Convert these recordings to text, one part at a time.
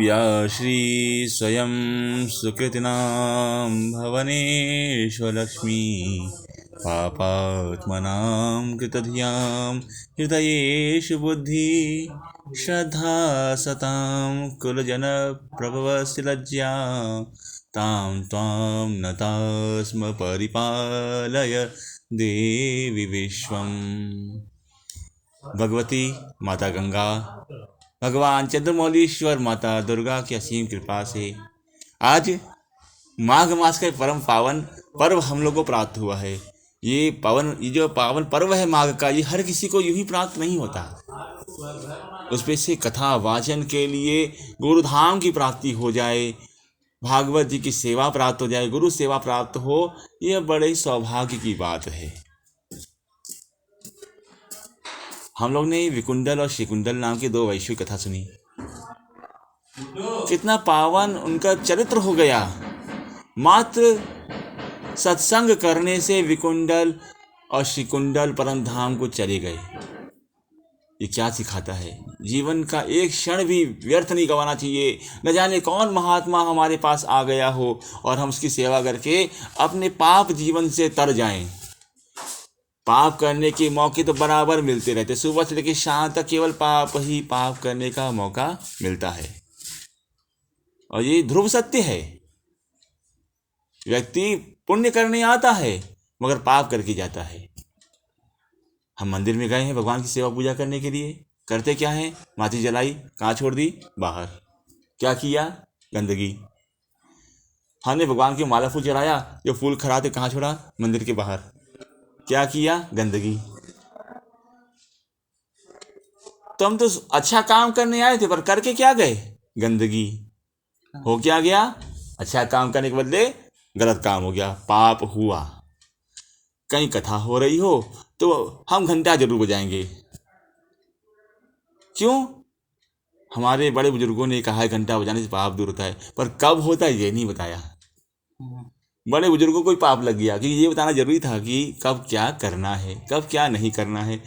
या श्री स्वयं सुकृतिनां भवनेश्वलक्ष्मी पापात्मनां कृतधियां हृदयेषु बुद्धि श्रद्धा सतां कुलजनप्रभवस्य लज्जा तां त्वां नतास्म परिपालय देवी विश्वम्। भगवती माता गंगा, भगवान चंद्रमौलीश्वर माता दुर्गा की असीम कृपा से आज माघ मास का परम पावन पर्व हम लोगों को प्राप्त हुआ है। ये जो पावन पर्व है माघ का, ये हर किसी को यूं ही प्राप्त नहीं होता। उसमें से कथा वाचन के लिए गुरुधाम की प्राप्ति हो जाए, भागवत जी की सेवा प्राप्त हो जाए, गुरु सेवा प्राप्त हो, यह बड़े ही सौभाग्य की बात है। हम लोग ने विकुंडल और शिकुंडल नाम की दो वैश्विक कथा सुनी। कितना पावन उनका चरित्र हो गया। मात्र सत्संग करने से विकुंडल और शिकुंडल परम धाम को चले गए। ये क्या सिखाता है? जीवन का एक क्षण भी व्यर्थ नहीं गंवाना चाहिए। न जाने कौन महात्मा हमारे पास आ गया हो और हम उसकी सेवा करके अपने पाप जीवन से तर जाएं। पाप करने के मौके तो बराबर मिलते रहते, सुबह से लेकर शाम तक केवल पाप ही पाप करने का मौका मिलता है। और ये ध्रुव सत्य है। व्यक्ति पुण्य करने आता है मगर पाप करके जाता है। हम मंदिर में गए हैं भगवान की सेवा पूजा करने के लिए, करते क्या है? माची जलाई, कहाँ छोड़ दी? बाहर। क्या किया? गंदगी। हमने भगवान की माला फूल चढ़ाया, जो फूल खराब थे कहाँ छोड़ा? मंदिर के बाहर। क्या किया? गंदगी। तो हम तो अच्छा काम करने आए थे, पर करके क्या गए? गंदगी। हो क्या गया? अच्छा काम करने के बदले गलत काम हो गया, पाप हुआ। कहीं कथा हो रही हो तो हम घंटा जरूर बजाएंगे। क्यों? हमारे बड़े बुजुर्गों ने कहा है घंटा बजाने से पाप दूर होता है, पर कब होता है ये नहीं बताया। बड़े बुजुर्गों को ही पाप लग गया कि ये बताना जरूरी था कि कब क्या करना है, कब क्या नहीं करना है।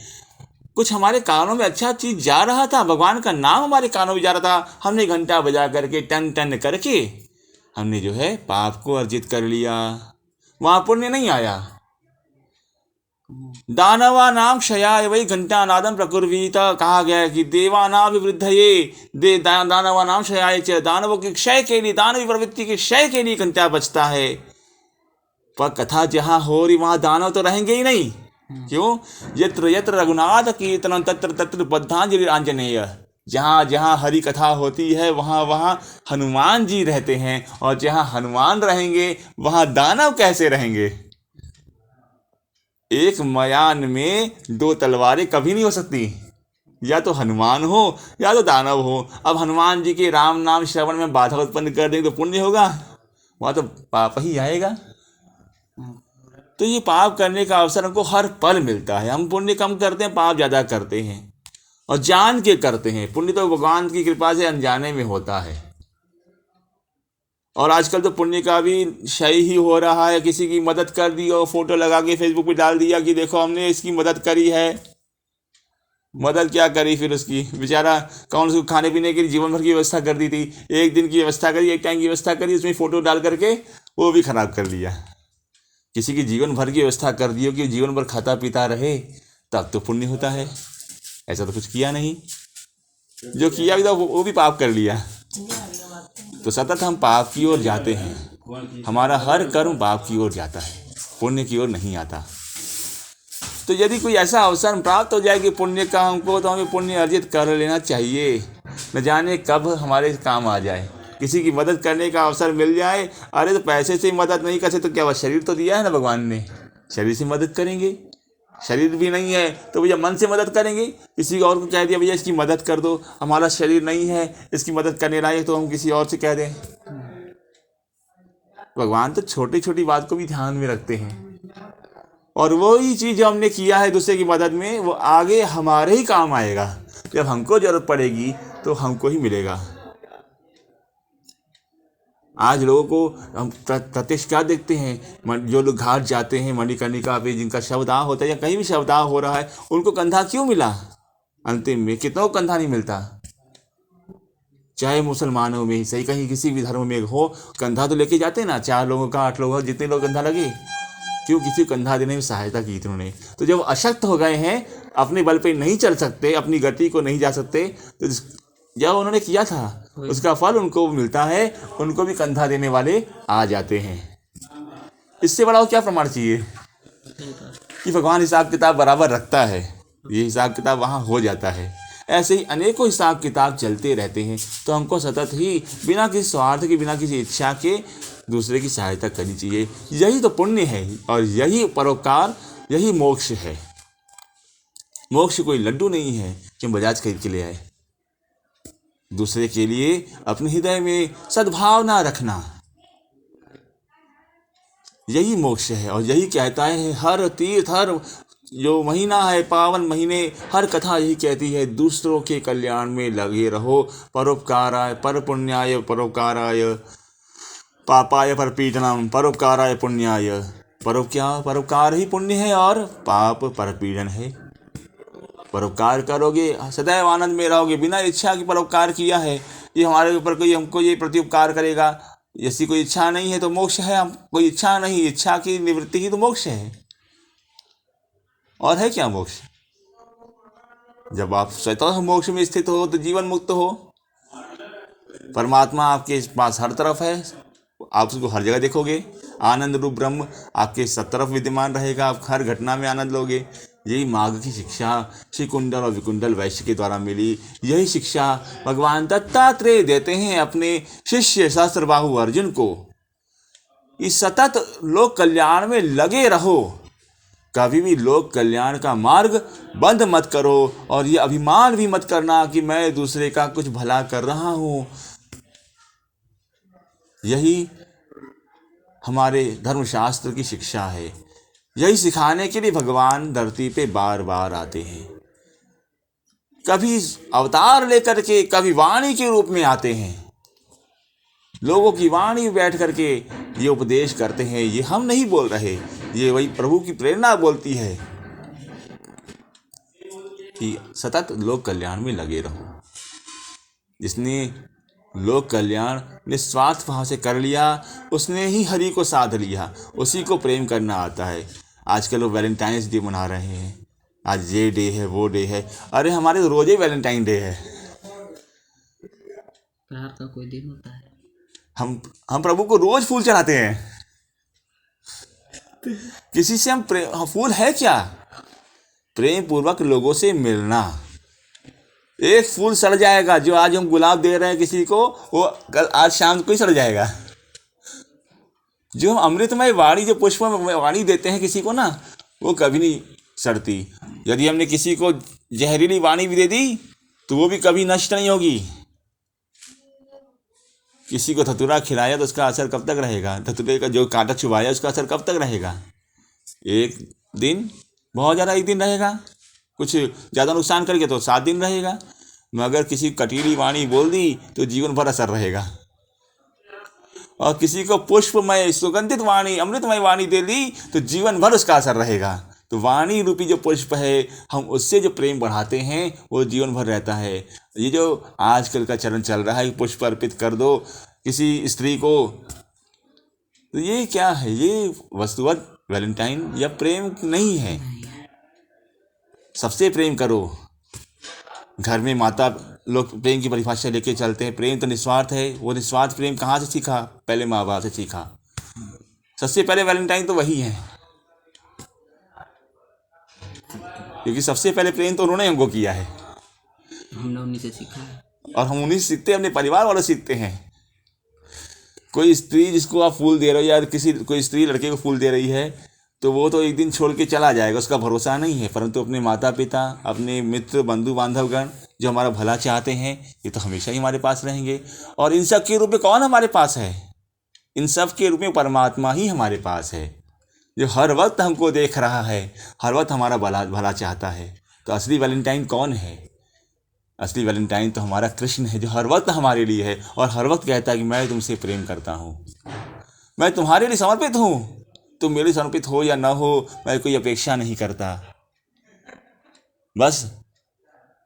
कुछ हमारे कानों में अच्छा चीज जा रहा था, भगवान का नाम हमारे कानों में जा रहा था, हमने घंटा बजा करके टन टन करके हमने जो है पाप को अर्जित कर लिया। वहां पुण्य नहीं आया। दानवा नाम क्षयाय वही घंटा नादम प्रकुर्वीत, कहा गया है कि देवानाम विवृद्धये दानवा नाम क्षयाय च, दानवों के क्षय के लिए, दानवी प्रवृत्ति के क्षय के लिए घंटा बजता है। पर कथा जहां हो रही वहां दानव तो रहेंगे ही नहीं। क्यों? यत्र यत्र रघुनाथ कीर्तनं तत्र तत्र बद्धांजलि आंजनेय। जहां जहां हरि कथा होती है वहां वहां हनुमान जी रहते हैं, और जहां हनुमान रहेंगे वहां दानव कैसे रहेंगे? एक मयान में दो तलवारें कभी नहीं हो सकती, या तो हनुमान हो या तो दानव हो। अब हनुमान जी के राम नाम श्रवण में बाधा उत्पन्न कर देंगे तो पुण्य होगा? वहां तो पाप ही आएगा। तो ये पाप करने का अवसर हमको हर पल मिलता है। हम पुण्य कम करते हैं, पाप ज्यादा करते हैं, और जान के करते हैं। पुण्य तो भगवान की कृपा से अनजाने में होता है। और आजकल तो पुण्य का भी क्षय ही हो रहा है। किसी की मदद कर दी और फोटो लगा के फेसबुक पे डाल दिया कि देखो हमने इसकी मदद करी है। मदद क्या करी फिर उसकी? बेचारा कौन उसको खाने पीने के लिए जीवन भर की व्यवस्था कर दी थी, एक दिन की व्यवस्था करी, एक टाइम की व्यवस्था करी, उसमें फोटो डाल करके वो भी खराब कर लिया। किसी की जीवन भर की व्यवस्था कर दी हो कि जीवन भर खाता पीता रहे, तब तो पुण्य होता है। ऐसा तो कुछ किया नहीं, जो किया भी था वो भी पाप कर लिया। तो सतत हम पाप की ओर जाते हैं। हमारा हर कर्म पाप की ओर जाता है, पुण्य की ओर नहीं आता। तो यदि कोई ऐसा अवसर प्राप्त हो जाए कि पुण्य का हमको, तो हमें पुण्य अर्जित कर लेना चाहिए। न जाने कब हमारे काम आ जाए। किसी की मदद करने का अवसर मिल जाए, अरे तो पैसे से मदद नहीं कर सकते तो क्या वह शरीर तो दिया है ना भगवान ने, शरीर से मदद करेंगे। शरीर भी नहीं है तो भैया मन से मदद करेंगे। किसी और को कह दिया भैया इसकी मदद कर दो, हमारा शरीर नहीं है इसकी मदद करने लायक, तो हम किसी और से कह दें। भगवान तो छोटी छोटी बात को भी ध्यान में रखते हैं, और वही चीज जो हमने किया है दूसरे की मदद में, वो आगे हमारे ही काम आएगा। जब हमको जरूरत पड़ेगी तो हमको ही मिलेगा। आज लोगों को हम प्रत्यक्ष क्या देखते हैं? जो लोग घाट जाते हैं मणिकर्णिका पे, जिनका शवदाह होता है या कहीं भी शवदाह हो रहा है, उनको कंधा क्यों मिला? अंतिम में कितनों को कंधा नहीं मिलता। चाहे मुसलमानों में ही सही, कहीं किसी भी धर्म में हो, कंधा तो लेके जाते ना, 4 लोगों का 8 लोगों का, जितने लोग कंधा लगे, क्यों? किसी को कंधा देने में सहायता की थी उन्होंने। तो जब अशक्त हो गए हैं, अपने बल पे नहीं चल सकते, अपनी गति को नहीं जा सकते, तो जब उन्होंने किया था उसका फल उनको मिलता है, उनको भी कंधा देने वाले आ जाते हैं। इससे बड़ा क्या प्रमाण चाहिए कि भगवान हिसाब किताब बराबर रखता है, ये हिसाब किताब वहाँ हो जाता है। ऐसे ही अनेकों हिसाब किताब चलते रहते हैं। तो हमको सतत ही बिना किसी स्वार्थ के, बिना किसी इच्छा के दूसरे की सहायता करनी चाहिए। यही तो पुण्य है और यही परोपकार, यही मोक्ष है। मोक्ष कोई लड्डू नहीं है कि हम बजाज खरीद के ले आए। दूसरे के लिए अपने हृदय में सद्भावना रखना, यही मोक्ष है। और यही कहता है हर तीर्थ, हर जो महीना है, पावन महीने, हर कथा यही कहती है, दूसरों के कल्याण में लगे रहो। परोपकाराय पर पुण्याय परोपकाराय, पापाय पर पीडनम परोपकाराय पुण्याय। परोपकार ही पुण्य है और पाप पर पीड़न है। परोपकार करोगे सदैव आनंद में रहोगे। बिना इच्छा की परोपकार किया है, ये हमारे ऊपर कोई हमको ये प्रत्युपकार करेगा, ऐसी कोई इच्छा नहीं है तो मोक्ष है। हम कोई इच्छा नहीं, इच्छा की निवृत्ति ही तो मोक्ष है। और है क्या मोक्ष? जब आप स्वतः मोक्ष में स्थित हो तो जीवन मुक्त हो। परमात्मा आपके पास हर तरफ है, आप उसको हर जगह देखोगे। आनंद रूप ब्रह्म आपके सब तरफ विद्यमान रहेगा, आप हर घटना में आनंद लोगे। यही मार्ग की शिक्षा श्री कुंडल और विकुंडल वैश्य के द्वारा मिली। यही शिक्षा भगवान दत्तात्रेय देते हैं अपने शिष्य सहस्त्रबाहु अर्जुन को। इस सतत लोक कल्याण में लगे रहो, कभी भी लोक कल्याण का मार्ग बंद मत करो। और ये अभिमान भी मत करना कि मैं दूसरे का कुछ भला कर रहा हूँ। यही हमारे धर्मशास्त्र की शिक्षा है। यही सिखाने के लिए भगवान धरती पे बार बार आते हैं। कभी अवतार लेकर के, कभी वाणी के रूप में आते हैं। लोगों की वाणी में बैठ करके ये उपदेश करते हैं। ये हम नहीं बोल रहे, ये वही प्रभु की प्रेरणा बोलती है कि सतत लोक कल्याण में लगे रहो। जिसने लोक कल्याण निस्वार्थ भाव से कर लिया, उसने ही हरि को साध लिया, उसी को प्रेम करना आता है। आजकल लोग वैलेंटाइंस डे मना रहे हैं, आज ये डे है, वो डे है। अरे हमारे तो रोज ही वैलेंटाइन डे है। प्यार का कोई दिन होता है? हम प्रभु को रोज फूल चढ़ाते हैं। किसी से हम फूल है क्या? प्रेम पूर्वक लोगों से मिलना। एक फूल सड़ जाएगा, जो आज हम गुलाब दे रहे हैं किसी को, वो कल आज शाम को ही सड़ जाएगा। जो हम अमृतमय वाणी, जो पुष्प वाणी देते हैं किसी को ना, वो कभी नहीं सड़ती। यदि हमने किसी को जहरीली वाणी भी दे दी तो वो भी कभी नष्ट नहीं होगी। किसी को धतूरा खिलाया तो उसका असर कब तक रहेगा? धतूरे का जो कांटा चुभाया उसका असर कब तक रहेगा? एक दिन, बहुत ज़्यादा एक दिन रहेगा। कुछ ज़्यादा नुकसान करके तो 7 दिन रहेगा। मगर किसी कटीली वाणी बोल दी तो जीवन भर असर रहेगा। और किसी को पुष्पमय सुगंधित वाणी, अमृतमय वाणी दे दी तो जीवन भर उसका असर रहेगा। तो वाणी रूपी जो पुष्प है, हम उससे जो प्रेम बढ़ाते हैं वो जीवन भर रहता है। ये जो आजकल का चलन चल रहा है, पुष्प अर्पित कर दो किसी स्त्री को, तो ये क्या है? ये वस्तुवत वैलेंटाइन या प्रेम नहीं है। सबसे प्रेम करो। घर में माता लोग प्रेम की परिभाषा लेके चलते हैं, प्रेम तो निस्वार्थ है। वो निस्वार्थ प्रेम कहाँ से सीखा? पहले माँ बाप से सीखा। सबसे पहले वैलेंटाइन तो वही है, क्योंकि सबसे पहले प्रेम तो उन्होंने हमको किया है। हमने उन्हीं से सीखा है और हम उन्हीं से सीखते हैं, अपने परिवार वालों से सीखते हैं। कोई स्त्री जिसको आप फूल दे रहे हो, या कोई स्त्री लड़के को फूल दे रही है, तो वो तो एक दिन छोड़ के चला जाएगा, उसका भरोसा नहीं है। परंतु अपने माता पिता, अपने मित्र, बंधु बांधवगण जो हमारा भला चाहते हैं, ये तो हमेशा ही हमारे पास रहेंगे। और इन सब के रूप में कौन हमारे पास है? इन सब के रूप में परमात्मा ही हमारे पास है, जो हर वक्त हमको देख रहा है, हर वक्त हमारा भला चाहता है। तो असली वैलेंटाइन कौन है? असली वैलेंटाइन तो हमारा कृष्ण है, जो हर वक्त हमारे लिए है और हर वक्त कहता है कि मैं तुमसे प्रेम करता हूँ, मैं तुम्हारे लिए समर्पित हूँ। तुम मेरे समर्पित हो या ना हो, मैं कोई अपेक्षा नहीं करता। बस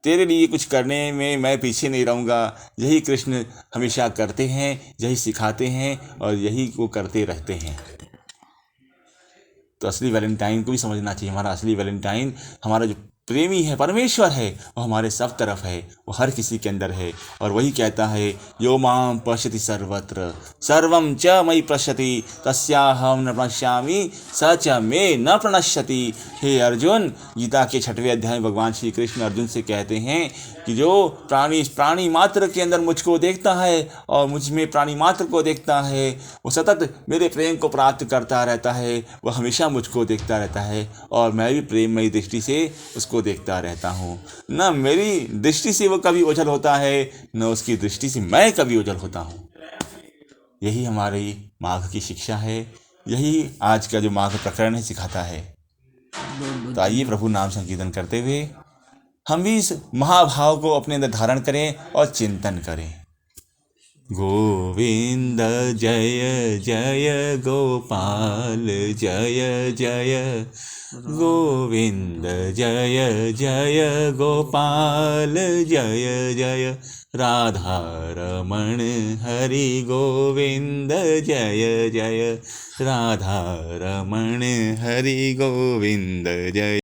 तेरे लिए कुछ करने में मैं पीछे नहीं रहूँगा। यही कृष्ण हमेशा करते हैं, यही सिखाते हैं और यही वो करते रहते हैं। तो असली वैलेंटाइन को भी समझना चाहिए। हमारा असली वैलेंटाइन, हमारा जो प्रेमी है, परमेश्वर है, वो हमारे सब तरफ है, वो हर किसी के अंदर है। और वही कहता है, यो मां पश्यति सर्वत्र सर्वं च मयि पश्यति तस्याहं न प्रणश्यामि स च मे न प्रणश्यति। हे अर्जुन, गीता के 6वें अध्याय में भगवान श्री कृष्ण अर्जुन से कहते हैं कि जो प्राणी मात्र के अंदर मुझको देखता है और मुझ में प्राणी मात्र को देखता है, वो सतत मेरे प्रेम को प्राप्त करता रहता है, वो हमेशा मुझको देखता रहता है और मैं भी प्रेममयी दृष्टि से उसको देखता रहता हूँ। न मेरी दृष्टि से वो कभी ओझल होता है, न उसकी दृष्टि से मैं कभी ओझल होता हूँ। यही हमारी माघ की शिक्षा है, यही आज का जो माघ प्रकरण है सिखाता है। तो आइए प्रभु नाम संकीर्तन करते हुए हम भी इस महाभाव को अपने अंदर धारण करें और चिंतन करें। गोविंद जय जय गोपाल जय जय, गोविंद जय जय गोपाल जय जय, राधा रमण हरि गोविंद जय जय, राधा रमण हरि गोविंद जय।